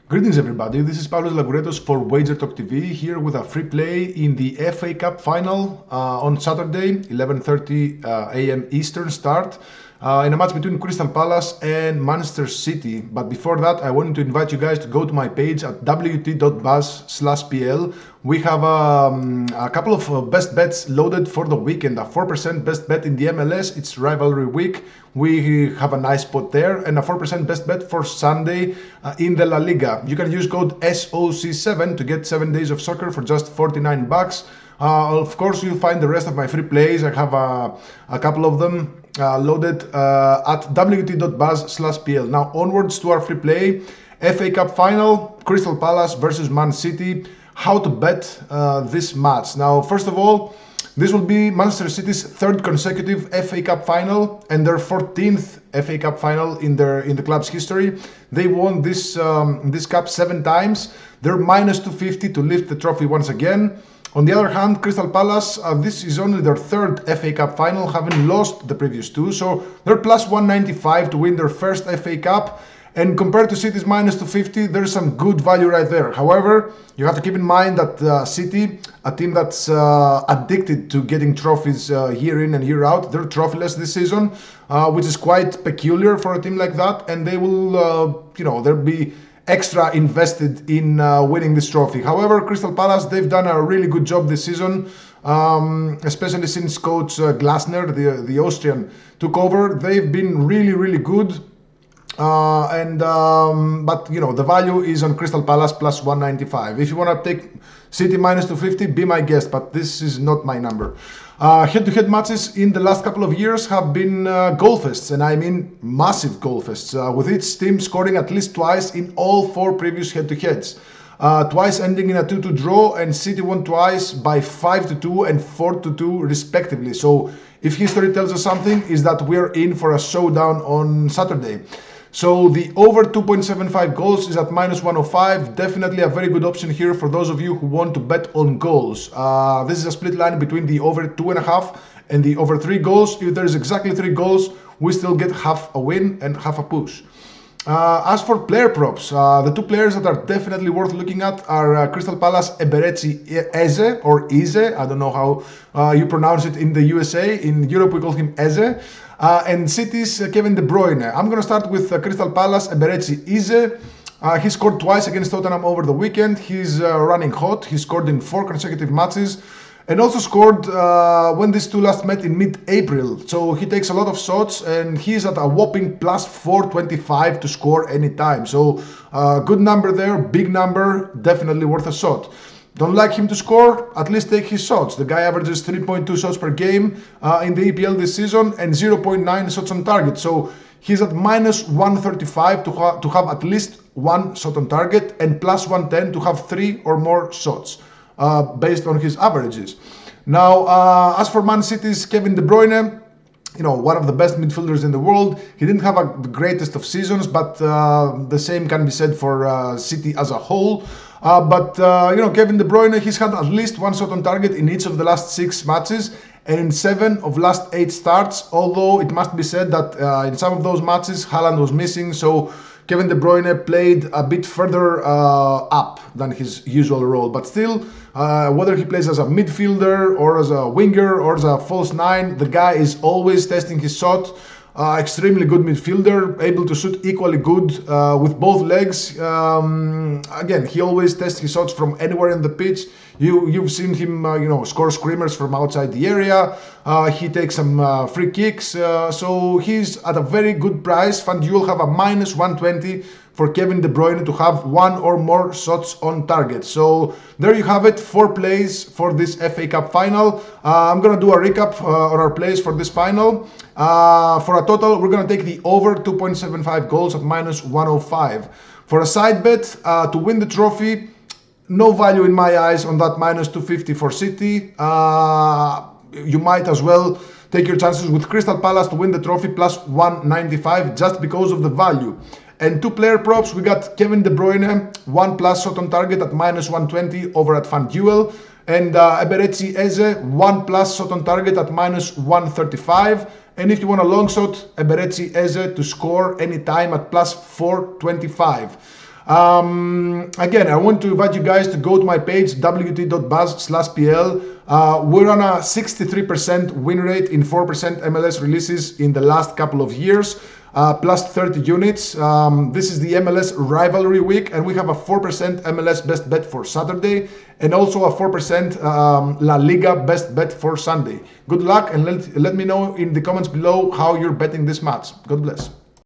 Greetings everybody, this is Pablo Laguretos for Wager Talk TV, here with a free play in the FA Cup final on Saturday, 11:30 a.m. Eastern start, in a match between Crystal Palace and Manchester City. But before that, I wanted to invite you guys to go to my page at wt.buzz/pl. We have a couple of best bets loaded for the weekend, a 4% best bet in the MLS, it's rivalry week. We have a nice spot there, and a 4% best bet for Sunday in the La Liga. You can use code SOC7 to get 7 days of soccer for just 49 bucks. Of course, you'll find the rest of my free plays. I have a couple of them loaded at wt.buzz/pl. Now onwards to our free play. FA Cup final, Crystal Palace versus Man City. How to bet this match. Now, first of all, this will be Manchester City's third consecutive FA Cup final and their 14th FA Cup final in the club's history. They won this cup 7 times. They're minus 250 to lift the trophy once again. On the other hand, Crystal Palace, this is only their third FA Cup final, having lost the previous 2. So they're plus 195 to win their first FA Cup. And compared to City's minus 250, there's some good value right there. However, you have to keep in mind that City, a team that's addicted to getting trophies year in and year out, they're trophyless this season, which is quite peculiar for a team like that. And they will, they'll be extra invested in winning this trophy. However, Crystal Palace, they've done a really good job this season, especially since coach Glasner, the Austrian, took over. They've been really, really good. But the value is on Crystal Palace plus 195. If you want to take City minus 250, be my guest, but this is not my number. Head-to-head matches in the last couple of years have been goal fests, and I mean massive goal fests, with each team scoring at least twice in all 4 previous head-to-heads. Twice ending in a 2-2 draw, and City won twice by 5-2 and 4-2 respectively. So if history tells us something, is that we're in for a showdown on Saturday. So the over 2.75 goals is at minus 105. Definitely a very good option here for those of you who want to bet on goals. This is a split line between the over 2.5 and the over 3 goals. If there's exactly 3 goals, we still get half a win and half a push. As for player props, the 2 players that are definitely worth looking at are Crystal Palace Eberechi Eze, or Ize, I don't know how you pronounce it in the USA. In Europe we call him Eze. And City's Kevin De Bruyne. I'm going to start with Crystal Palace Eberechi Eze. He scored twice against Tottenham over the weekend. He's running hot. He scored in 4 consecutive matches. And also scored when these 2 last met in mid-April. So he takes a lot of shots, and he's at a whopping plus 425 to score anytime. So good number there, big number, definitely worth a shot. Don't like him to score? At least take his shots. The guy averages 3.2 shots per game in the EPL this season and 0.9 shots on target. So he's at minus 135 to have at least 1 shot on target and plus 110 to have 3 or more shots. Based on his averages. Now, as for Man City's Kevin De Bruyne, one of the best midfielders in the world. He didn't have the greatest of seasons, but the same can be said for City as a whole. Kevin De Bruyne, he's had at least 1 shot on target in each of the last 6 matches and in 7 of last 8 starts, although it must be said that in some of those matches, Haaland was missing, so Kevin De Bruyne played a bit further up than his usual role. But still, whether he plays as a midfielder or as a winger or as a false 9, the guy is always testing his shot. Extremely good midfielder, able to shoot equally good with both legs. Again, he always tests his shots from anywhere in the pitch. You've seen him, score screamers from outside the area. He takes some free kicks. So he's at a very good price. FanDuel have a minus 120 for Kevin De Bruyne to have 1 or more shots on target. So there you have it, 4 plays for this FA Cup final. I'm going to do a recap on our plays for this final. For a total, we're going to take the over 2.75 goals at minus 105. For a side bet, to win the trophy, no value in my eyes on that minus 250 for City. You might as well take your chances with Crystal Palace to win the trophy plus 195 just because of the value. And 2 player props, we got Kevin De Bruyne, 1 plus shot on target at minus 120 over at FanDuel. And Eberechi Eze, 1 plus shot on target at minus 135. And if you want a long shot, Eberechi Eze to score anytime at plus 425. Again, I want to invite you guys to go to my page, wt.buzz/pl. We're on a 63% win rate in 4% MLS releases in the last couple of years, plus 30 units. This is the MLS rivalry week, and we have a 4% MLS best bet for Saturday, and also a 4% La Liga best bet for Sunday. Good luck, and let me know in the comments below how you're betting this match. God bless.